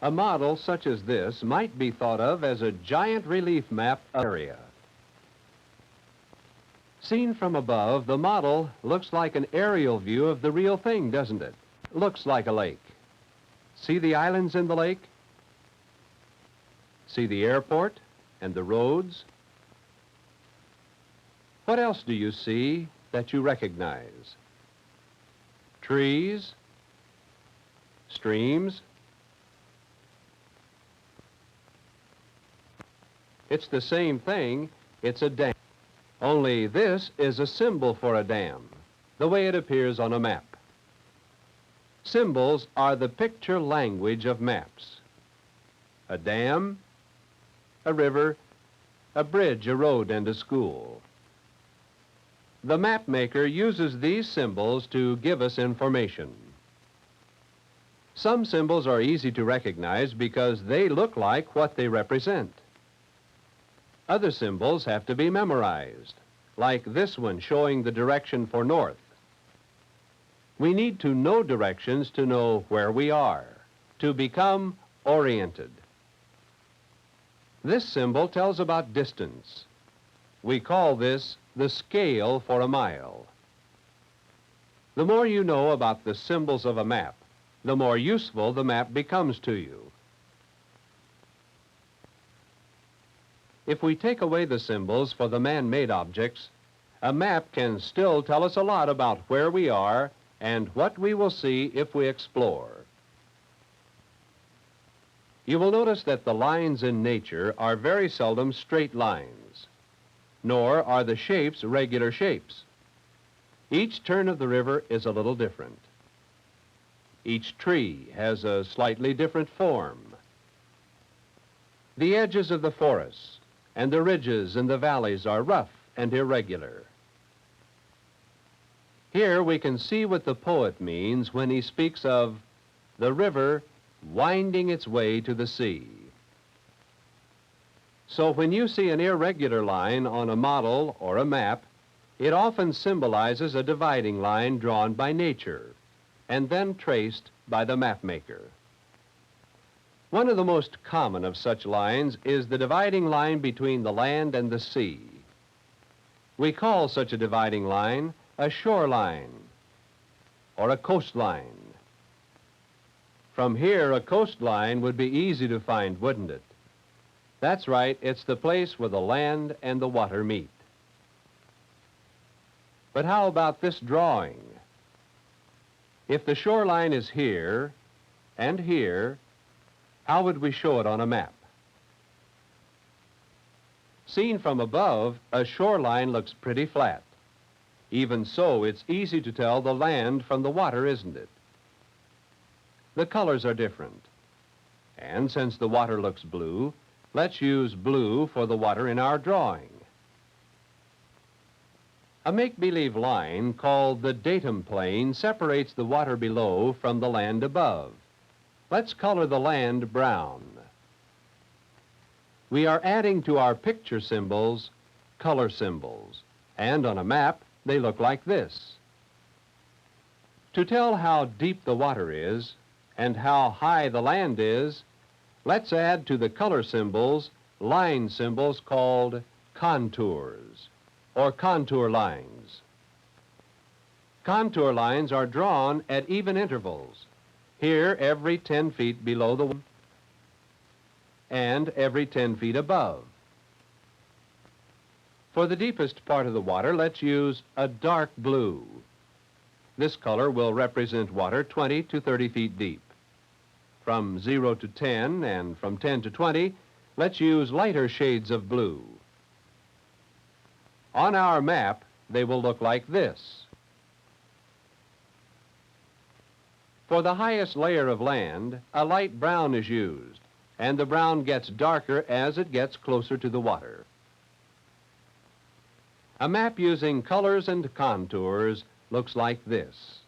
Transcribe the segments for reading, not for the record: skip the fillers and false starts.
A model such as this might be thought of as a giant relief map area. Seen from above, the model looks like an aerial view of the real thing, doesn't it? Looks like a lake. See the islands in the lake? See the airport and the roads? What else do you see that you recognize? Trees? Streams? It's the same thing. It's a dam. Only this is a symbol for a dam, the way it appears on a map. Symbols are the picture language of maps. A dam, a river, a bridge, a road, and a school. The map maker uses these symbols to give us information. Some symbols are easy to recognize because they look like what they represent. Other symbols have to be memorized, like this one showing the direction for north. We need to know directions to know where we are, to become oriented. This symbol tells about distance. We call this the scale for a mile. The more you know about the symbols of a map, the more useful the map becomes to you. If we take away the symbols for the man-made objects, a map can still tell us a lot about where we are and what we will see if we explore. You will notice that the lines in nature are very seldom straight lines, nor are the shapes regular shapes. Each turn of the river is a little different. Each tree has a slightly different form. The edges of the forests and the ridges and the valleys are rough and irregular. Here we can see what the poet means when he speaks of the river winding its way to the sea. So when you see an irregular line on a model or a map, it often symbolizes a dividing line drawn by nature and then traced by the map maker. One of the most common of such lines is the dividing line between the land and the sea. We call such a dividing line a shoreline or a coastline. From here, a coastline would be easy to find, wouldn't it? That's right, it's the place where the land and the water meet. But how about this drawing? If the shoreline is here and here, how would we show it on a map? Seen from above, a shoreline looks pretty flat. Even so, it's easy to tell the land from the water, isn't it? The colors are different. And since the water looks blue, let's use blue for the water in our drawing. A make-believe line called the datum plane separates the water below from the land above. Let's color the land brown. We are adding to our picture symbols color symbols, and on a map they look like this. To tell how deep the water is and how high the land is, let's add to the color symbols line symbols called contours or contour lines. Contour lines are drawn at even intervals. Here, every 10 feet below the water and every 10 feet above. For the deepest part of the water, let's use a dark blue. This color will represent water 20 to 30 feet deep. From 0 to 10 and from 10 to 20, let's use lighter shades of blue. On our map, they will look like this. For the highest layer of land, a light brown is used, and the brown gets darker as it gets closer to the water. A map using colors and contours looks like this.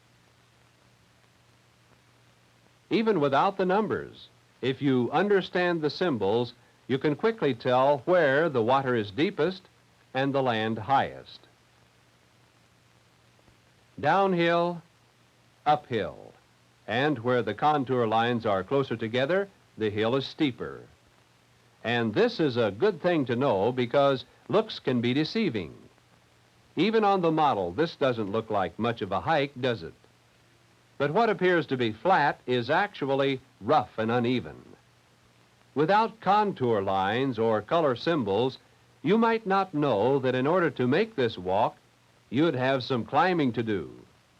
Even without the numbers, if you understand the symbols, you can quickly tell where the water is deepest and the land highest. Downhill, uphill. And where the contour lines are closer together, the hill is steeper. And this is a good thing to know because looks can be deceiving. Even on the model, this doesn't look like much of a hike, does it? But what appears to be flat is actually rough and uneven. Without contour lines or color symbols, you might not know that in order to make this walk, you'd have some climbing to do,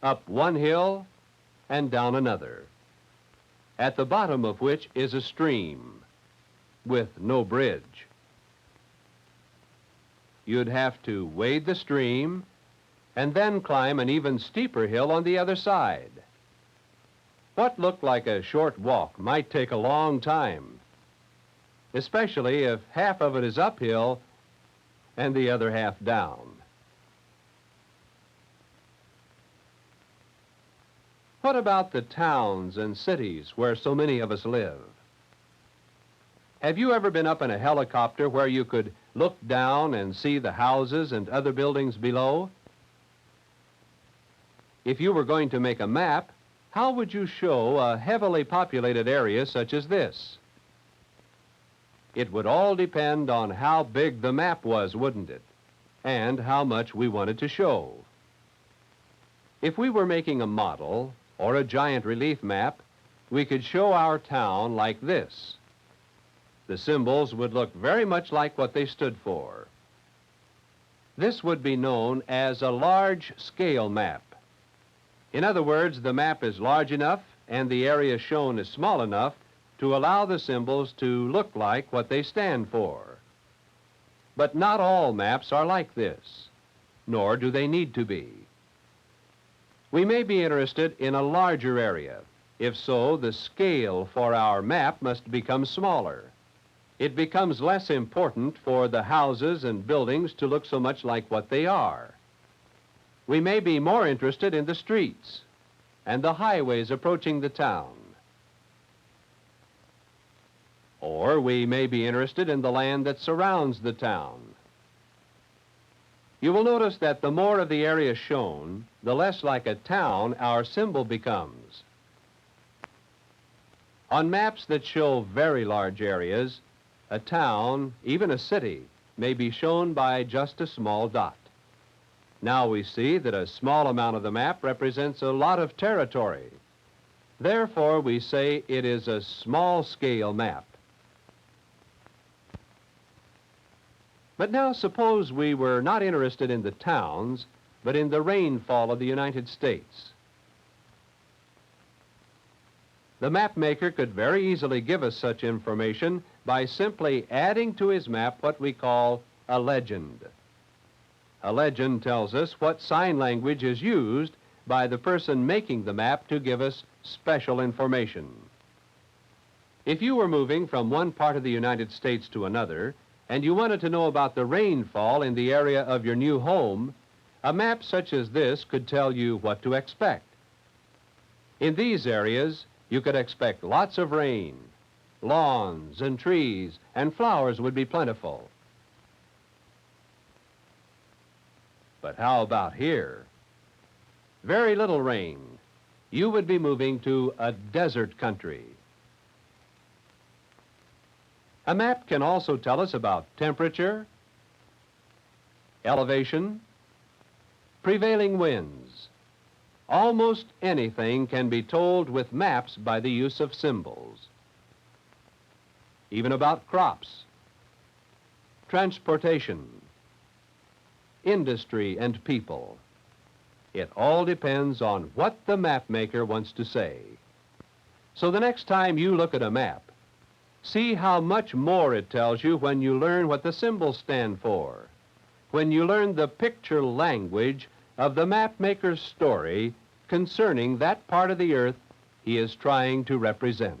up one hill and down another, at the bottom of which is a stream with no bridge. You'd have to wade the stream and then climb an even steeper hill on the other side. What looked like a short walk might take a long time, especially if half of it is uphill and the other half down. What about the towns and cities where so many of us live? Have you ever been up in a helicopter where you could look down and see the houses and other buildings below? If you were going to make a map, how would you show a heavily populated area such as this? It would all depend on how big the map was, wouldn't it? And how much we wanted to show. If we were making a model or a giant relief map, we could show our town like this. The symbols would look very much like what they stood for. This would be known as a large scale map. In other words, the map is large enough and the area shown is small enough to allow the symbols to look like what they stand for. But not all maps are like this, nor do they need to be. We may be interested in a larger area. If so, the scale for our map must become smaller. It becomes less important for the houses and buildings to look so much like what they are. We may be more interested in the streets and the highways approaching the town. Or we may be interested in the land that surrounds the town. You will notice that the more of the area shown, the less like a town our symbol becomes. On maps that show very large areas, a town, even a city, may be shown by just a small dot. Now we see that a small amount of the map represents a lot of territory. Therefore, we say it is a small-scale map. But now suppose we were not interested in the towns, but in the rainfall of the United States. The map maker could very easily give us such information by simply adding to his map what we call a legend. A legend tells us what sign language is used by the person making the map to give us special information. If you were moving from one part of the United States to another, and you wanted to know about the rainfall in the area of your new home, a map such as this could tell you what to expect. In these areas, you could expect lots of rain. Lawns and trees and flowers would be plentiful. But how about here? Very little rain. You would be moving to a desert country. A map can also tell us about temperature, elevation, prevailing winds. Almost anything can be told with maps by the use of symbols. Even about crops, transportation, industry, and people. It all depends on what the map maker wants to say. So the next time you look at a map, see how much more it tells you when you learn what the symbols stand for, when you learn the picture language of the map maker's story concerning that part of the earth he is trying to represent.